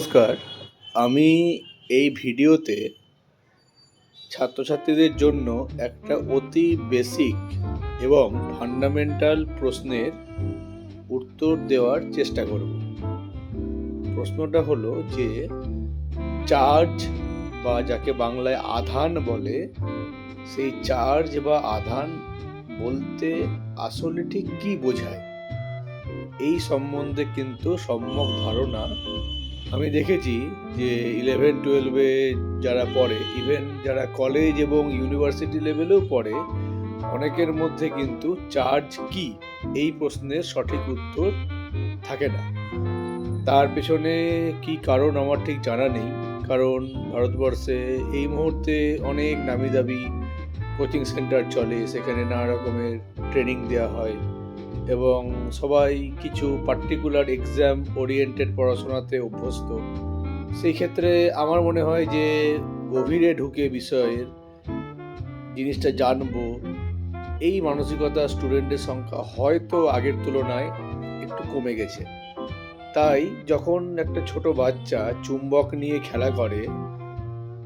নমস্কার। আমি এই ভিডিওতে ছাত্রছাত্রীদের জন্য একটা অতি বেসিক এবং ফান্ডামেন্টাল প্রশ্নের উত্তর দেওয়ার চেষ্টা করব। প্রশ্নটা হলো যে চার্জ বা যাকে বাংলায় আধান বলে, সেই চার্জ বা আধান বলতে আসলে ঠিক কী বোঝায়, এই সম্বন্ধে কিন্তু সম্যক ধারণা আমি দেখেছি যে 11-12-এ যারা পড়ে, ইভেন যারা কলেজ এবং ইউনিভার্সিটি লেভেলেও পড়ে, অনেকের মধ্যে কিন্তু চার্জ কি এই প্রশ্নের সঠিক উত্তর থাকে না। তার পেছনে কি কারণ আমার ঠিক জানা নেই, কারণ ভারতবর্ষে এই মুহূর্তে অনেক নামিদামি কোচিং সেন্টার চলে, সেখানে নানা রকমের ট্রেনিং দেওয়া হয় এবং সবাই কিছু পার্টিকুলার এক্সাম ওরিয়েন্টেড পড়াশোনাতে অভ্যস্ত। সেই ক্ষেত্রে আমার মনে হয় যে গভীরে ঢুকে বিষয়ের জিনিসটা জানবো, এই মানসিকতা স্টুডেন্টের সংখ্যা হয়তো আগের তুলনায় একটু কমে গেছে। তাই যখন একটা ছোট বাচ্চা চুম্বক নিয়ে খেলা করে,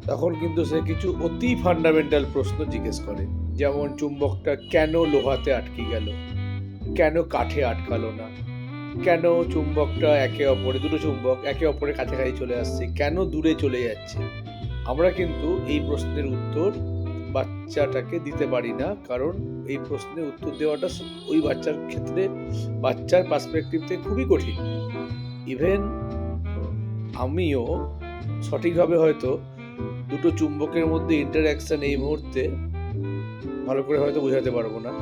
তখন কিন্তু সে কিছু অতি ফান্ডামেন্টাল প্রশ্ন জিজ্ঞেস করে, যেমন চুম্বকটা কেন লোহাতে আটকে গেল, কেন কাঠে আটকালো না, কেন চুম্বকটা দুটো চুম্বক একে অপরের কাছাকাছি চলে আসছে, কেন দূরে চলে যাচ্ছে। আমরা কিন্তু এই প্রশ্নের উত্তর বাচ্চাটাকে দিতে পারি না, কারণ এই প্রশ্নের উত্তর দেওয়াটা ওই বাচ্চার ক্ষেত্রে, বাচ্চার পার্সপেক্টিভ থেকে খুবই কঠিন। ইভেন আমিও সঠিকভাবে হয়তো দুটো চুম্বকের মধ্যে ইন্টারঅ্যাকশন এই মুহূর্তে ভালো করে হয়তো বোঝাতে পারবো না,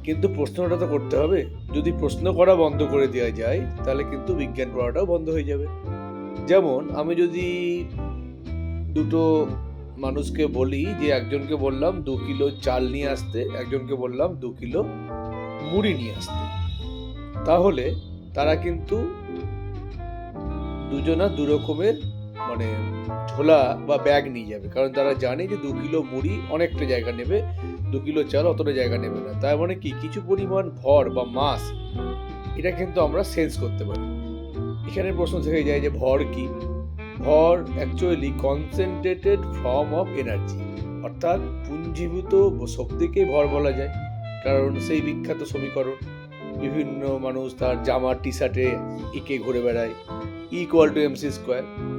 কিন্তু প্রশ্নটা তো করতে হবে। যদি প্রশ্ন করা বন্ধ করে দেওয়া যায়, তাহলে কিন্তু বিজ্ঞান পড়াটাও বন্ধ হয়ে যাবে। যেমন আমি যদি দুটো মানুষকে বলি যে একজনকে বললাম 2 কিলো চাল নিয়ে আসতে, একজনকে বললাম 2 কিলো মুড়ি নিয়ে আসতে, তাহলে তারা কিন্তু দুজনা দু রকমের ঝোলা বা ব্যাগ নিয়ে যাবে, কারণ তারা জানে যে 2 কিলো মুড়ি অনেকটা জায়গা নেবে, 2 কিলো চাল অতটা জায়গা নেবে না। তার মানে কি, কিছু পরিমাণ ভর বা মাস, এটা কিন্তু আমরা সেন্স করতে পারি। এখানে প্রশ্ন থেকে যায় যে ভর কি। ভর actually concentrated form of energy, অর্থাৎ পুঞ্জীভূত শক্তিকেই ভর বলা যায়। কারণ সেই বিখ্যাত সমীকরণ, বিভিন্ন মানুষ তার জামা টি শার্টে এঁকে ঘুরে বেড়ায়, E=mc²,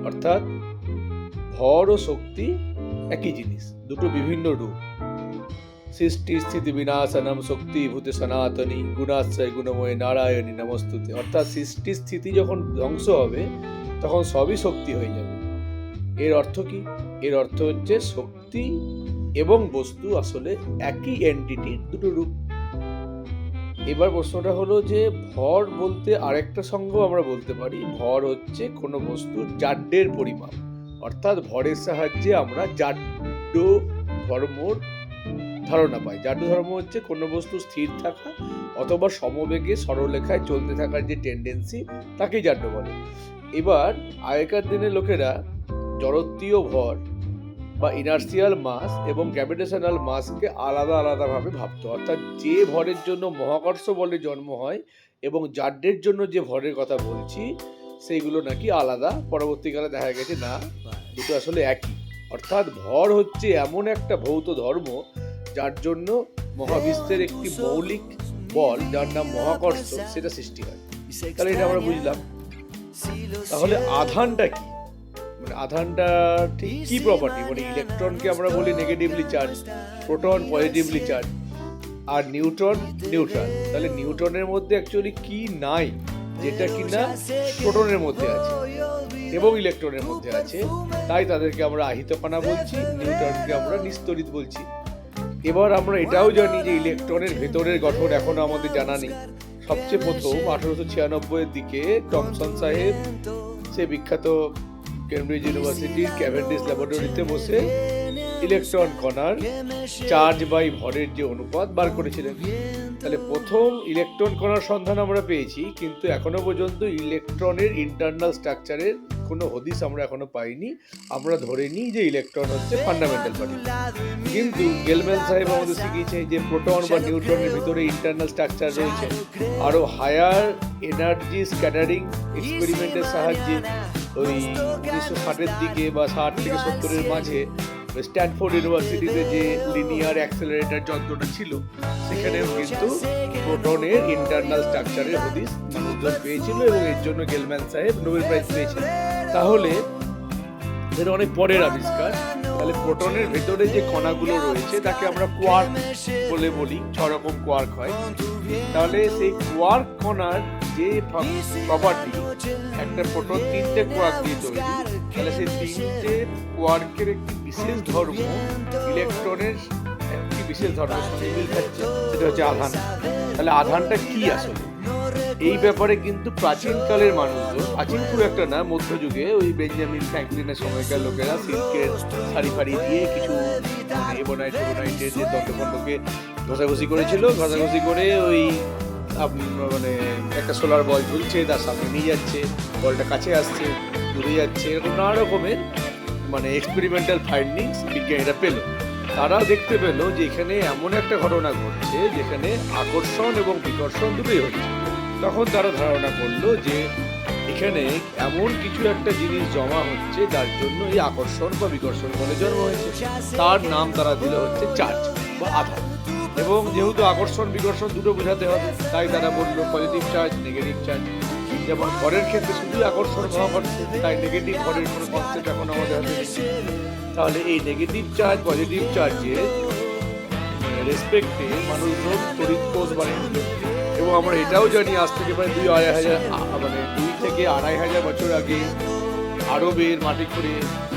অর্থাৎ ভর ও শক্তি একই জিনিস, দুটো বিভিন্ন রূপ। সৃষ্টি স্থিতি বিনাশনম শক্তি ভূতে সনাতনী গুণাশ্রয় গুণময় নারায়ণী নমস্তুতে, অর্থাৎ সৃষ্টি স্থিতি যখন ধ্বংস হবে, তখন সবই শক্তি হয়ে যাবে। এর অর্থ কি? এর অর্থ হচ্ছে শক্তি এবং বস্তু আসলে একই এন্টিটির দুটো রূপ। এবার প্রশ্নটা হলো যে ভর বলতে আরেকটা সঙ্গ আমরা বলতে পারি, ভর হচ্ছে কোনো বস্তুর জাড্যের পরিমাপ, অর্থাৎ ভরের সাহায্যে আমরা জাড্য ধর্মর ধারণা পাই। জাড্য ধর্ম হচ্ছে কোনো বস্তু স্থির থাকা অথবা সমবেগে সরলরেখায় চলতে থাকার যে টেন্ডেন্সি, তাকেই জাড্য বলে। এবার আগেকার দিনের লোকেরা জড়ত্বীয় ভর বা ইনার্সিয়াল মাস এবং গ্র্যাভিটেশনাল মাসকে আলাদা আলাদাভাবে ভাবতো, অর্থাৎ যে ভরের জন্য মহাকর্ষ বলের জন্ম হয় এবং জাড্যের জন্য যে ভরের কথা বলছি, সেইগুলো নাকি আলাদা। পরবর্তীকালে দেখা গেছে না, দুটো আসলে একই। অর্থাৎ ভর হচ্ছে এমন একটা ভৌত ধর্ম যার জন্য মহাবিশ্বের একটি মৌলিক বল, যার নাম মহাকর্ষ, সেটা সৃষ্টি হয়। তাহলে এটা আমরা বুঝলাম। তাহলে আধানটা কি? আধানটা ঠিক কি প্রপার্টি? ইলেকট্রনকে আমরা বলি negatively charge, proton positively charge, আর নিউট্রন নিউট্রাল। তাহলে নিউট্রনের মধ্যে অ্যাকচুয়ালি কি নাই, যেটা কিনা প্রোটনের মধ্যে আছে এবং ইলেকট্রনের মধ্যে আছে, তাই তাদেরকে আমরা আহিত কণা বলছি, নিউট্রনকে আমরা নিস্তরিত বলছি। এবার আমরা এটাও জানি যে ইলেকট্রনের ভেতরের গঠন এখনো আমাদের জানা নেই। সবচেয়ে প্রথম 1896 এর দিকে টমসন সাহেব, সে বিখ্যাত কেমব্রিজ ইউনিভার্সিটির ক্যাভেন্ডিশ ল্যাবরেটরিতে বসে ইলেকট্রন কণার চার্জ বাই ভরের যে অনুপাত বার করেছিলেন। তাহলে প্রথম ইলেকট্রন কণার সন্ধান আমরা পেয়েছি, কিন্তু এখনো পর্যন্ত ইলেকট্রনের ইন্টারনাল স্ট্রাকচারের কোনো হদিস আমরা এখনো পাইনি। আমরা ধরে নিই যে ইলেকট্রন হচ্ছে ফান্ডামেন্টাল পার্টিকেল। কিন্তু গেলম্যান সাহেব আমাদের শিখিয়েছে যে প্রোটন বা নিউট্রনের ভিতরে ইন্টারনাল স্ট্রাকচার রয়েছে। আরও হায়ার এনার্জি স্ক্যাটারিং এক্সপেরিমেন্টের সাহায্যে ওই 1960-এর দিকে বা 60 থেকে 70-এর মাঝে স্ট্যানফোর্ড ইউনিভার্সিটিতে যে লিনিয়ার অ্যাক্সেলারেটর যন্ত্রটা ছিল, সেখানেও কিন্তু প্রোটনের ইন্টারনাল স্ট্রাকচারের হদিস মানুষজন পেয়েছিল এবং এর জন্য গেলম্যান সাহেব নোবেল প্রাইজ পেয়েছেন। তাহলে এটা অনেক পরের আবিষ্কার। তাহলে প্রোটনের ভেতরে যে কণাগুলো রয়েছে তাকে আমরা কোয়ার্ক বলে বলি, 6 রকম কোয়ার্ক হয়। তাহলে সেই কোয়ার্ক কণার যে প্রপার্টি, একটা প্রোটন 3টে কোয়ার্ক দিয়ে তৈরি, তাহলে সেই 3টে কোয়ার্কের একটি বিশেষ ধর্ম ইলেকট্রনের একটি বিশেষ ধর্মের সঙ্গে মিল খাচ্ছে, সেটা হচ্ছে আধান। তাহলে আধানটা কি আসলে, এই ব্যাপারে কিন্তু প্রাচীনকালের মানুষজন, প্রাচীন খুব একটা না, মধ্যযুগে ওই বেঞ্জামিন ফ্র্যাঙ্কলিনের সময়কার লোকেরা সিল্কের শাড়ি ফাড়ি দিয়ে কিছু এবোনাইটের যে দন্তখণ্ডকে ঘষাঘষি করেছিল, ঘষাঘষি করে ওই মানে একটা সোলার বল ঝুলছে, তার সামনে নিয়ে যাচ্ছে, বলটা কাছে আসছে, দূরে যাচ্ছে, এরকম নানা রকমের মানে এক্সপেরিমেন্টাল ফাইন্ডিংস বিজ্ঞানীরা পেল। তারা দেখতে পেল যে এখানে এমন একটা ঘটনা ঘটছে যেখানে আকর্ষণ এবং বিকর্ষণ দুটোই হচ্ছে। তখন তারা ধারণা করলো যে এখানে এমন কিছু একটা জিনিস জমা হচ্ছে যার জন্য এই আকর্ষণ বা বিকর্ষণ বলে জন্ম হয়েছে। তার নাম তারা দিল হচ্ছে চার্জ বা আধান। এবং যেহেতু আকর্ষণ বিকর্ষণ দুটো বোঝাতে হবে, তাই তারা বললো পজিটিভ চার্জ, নেগেটিভ চার্জ। যেমন ভরের ক্ষেত্রে শুধুই আকর্ষণ হওয়া ঘটছে, তাই নেগেটিভ ভরের কোনো কনসেপ্ট এখন আমাদের হাতে নেই। তাহলে এই নেগেটিভ চার্জ পজিটিভ চার্জের রেসপেক্টে মানুষজন তড়িৎ কোষ বানিয়েছিল। এবং আমরা এটাও জানি আজ থেকে প্রায় 2 থেকে 2.5 বছর আগে আরবের মাটি করে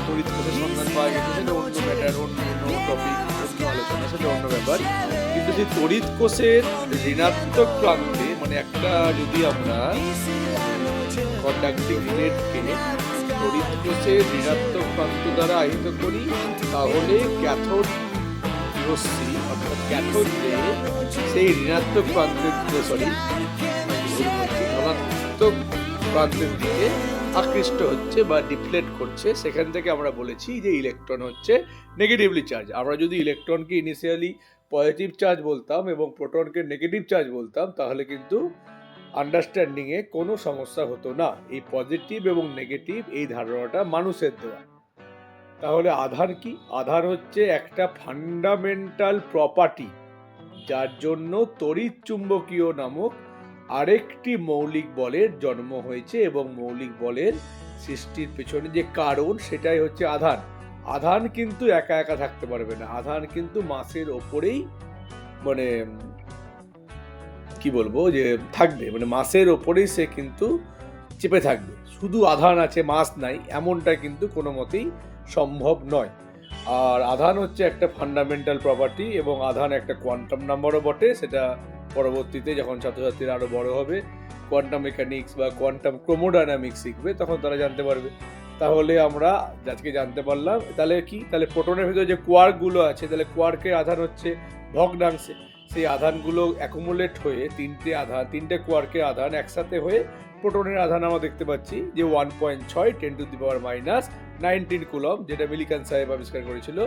তড়িৎ কোষের সন্ধান পাওয়া গেছে। সেটা অন্য ম্যাটার, অন্য টপিক, অন্য আলোচনা, সেটা অন্য ব্যাপার। কিন্তু সেই তড়িৎ কোষের ঋণাত্মক প্রান্তে, মানে একটা যদি আমরা কন্ডাক্টিং প্লেটকে তড়িৎ কোষের ঋণাত্মক প্রান্ত দ্বারা আহিত করি, তাহলে ক্যাথোড রশ্মি অর্থাৎ ক্যাথোড রে সেই ঋণাত্মক প্রান্তের ধনাত্মক প্রান্তের দিকে আকৃষ্ট হচ্ছে বা ডিফ্লেক্ট করছে। সেখান থেকে আমরা বলেছি যে ইলেকট্রন হচ্ছে নেগেটিভলি চার্জ। আমরা যদি ইলেকট্রনকে ইনিশিয়ালি পজিটিভ চার্জ বলতাম এবং প্রোটনকে নেগেটিভ চার্জ বলতাম, তাহলে কিন্তু আন্ডারস্ট্যান্ডিংয়ে কোনো সমস্যা হতো না। এই পজিটিভ এবং নেগেটিভ এই ধারণাটা মানুষের দেওয়া। তাহলে আধান কি? আধান হচ্ছে একটা ফান্ডামেন্টাল প্রপার্টি যার জন্য তড়িৎ চুম্বকীয় নামক আরেকটি মৌলিক বলের জন্ম হয়েছে, এবং মৌলিক বলের সৃষ্টির পেছনে যে কারণ সেটাই হচ্ছে আধান। আধান কিন্তু একা একা থাকতে পারবে না, আধান কিন্তু মাসের ওপরেই মানে কি বলবো যে থাকবে, মানে মাসের ওপরেই সে কিন্তু চেপে থাকবে। শুধু আধান আছে মাস নাই এমনটা কিন্তু কোনো মতেই সম্ভব নয়। আর আধান হচ্ছে একটা ফান্ডামেন্টাল প্রপার্টি এবং আধান একটা কোয়ান্টাম নাম্বারও বটে। সেটা পরবর্তীতে যখন ছাত্রছাত্রীরা আরও বড় হবে, কোয়ান্টাম মেকানিক্স বা কোয়ান্টাম ক্রোমোডাইনামিক্স শিখবে, তখন তারা জানতে পারবে। তাহলে আমরা আজকে জানতে পারলাম তাহলে কি, তাহলে প্রোটনের ভিতরে যে কোয়ার্কগুলো আছে, তাহলে কোয়ার্কের আধান হচ্ছে ভগ্নাংশে। সেই আধানগুলো অ্যাকুমুলেট হয়ে তিনটে কোয়ার্কের আধান একসাথে হয়ে প্রোটনের আধান আমরা দেখতে পাচ্ছি যে 1.6 10⁻⁹ কুলম, যেটা মিলিকান সাহেব আবিষ্কার করেছিল।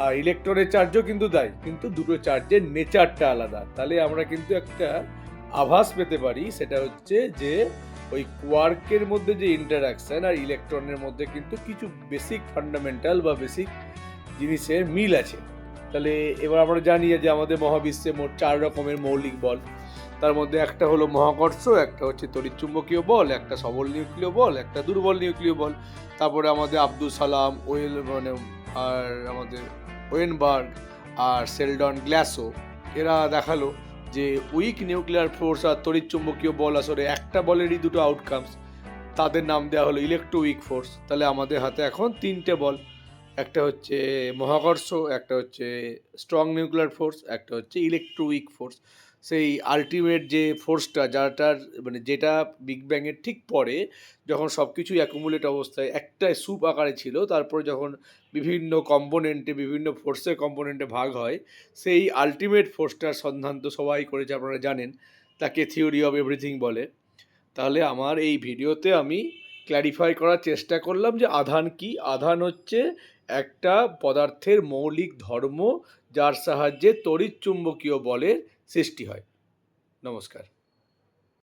আর ইলেকট্রনের চার্জও কিন্তু দেয়, কিন্তু দুটো চার্জের নেচারটা আলাদা। তাহলে আমরা কিন্তু একটা আভাস পেতে পারি, সেটা হচ্ছে যে ওই কোয়ার্কের মধ্যে যে ইন্টারাকশন আর ইলেকট্রনের মধ্যে কিন্তু কিছু বেসিক ফান্ডামেন্টাল বা বেসিক জিনিসের মিল আছে। তাহলে এবার আমরা জানি যে আমাদের মহাবিশ্বে মোট 4 রকমের মৌলিক বল। তার মধ্যে একটা হলো মহাকর্ষ, একটা হচ্ছে তড়িৎচুম্বকীয় বল, একটা সবল নিউক্লিয় বল, একটা দুর্বল নিউক্লিয় বল। তারপরে আমাদের আব্দুল সালাম, আর আমাদের ওয়েনবার্গ আর সেলডন গ্লাসো এরা দেখালো যে উইক নিউক্লিয়ার ফোর্স আর তড়িৎচুম্বকীয় বল আসলে একটা বলেরই দুটো আউটকামস। তাদের নাম দেওয়া হলো ইলেকট্রো উইক ফোর্স। তাহলে আমাদের হাতে এখন 3টে বল, একটা হচ্ছে মহাকর্ষ, একটা হচ্ছে স্ট্রং নিউক্লিয়ার ফোর্স, একটা হচ্ছে ইলেকট্রো উইক ফোর্স। সেই আলটিমেট যে ফোর্সটা যেটা বিগ ব্যাংয়ের ঠিক পরে যখন সব কিছু অ্যাকুমুলেট অবস্থায় একটা স্যুপ আকারে ছিল, তারপর যখন বিভিন্ন বিভিন্ন ফোর্সের কম্পোনেন্টে ভাগ হয়, সেই আলটিমেট ফোর্সটার সন্ধান তো সবাই করেছে, আপনারা জানেন, তাকে থিওরি অফ এভরিথিং বলে। তাহলে আমার এই ভিডিওতে আমি ক্ল্যারিফাই করার চেষ্টা করলাম যে আধান কি। আধান হচ্ছে একটা পদার্থের মৌলিক ধর্ম, যার সাহায্যে তড়িৎচুম্বকীয় বলের সৃষ্টি হয়। নমস্কার।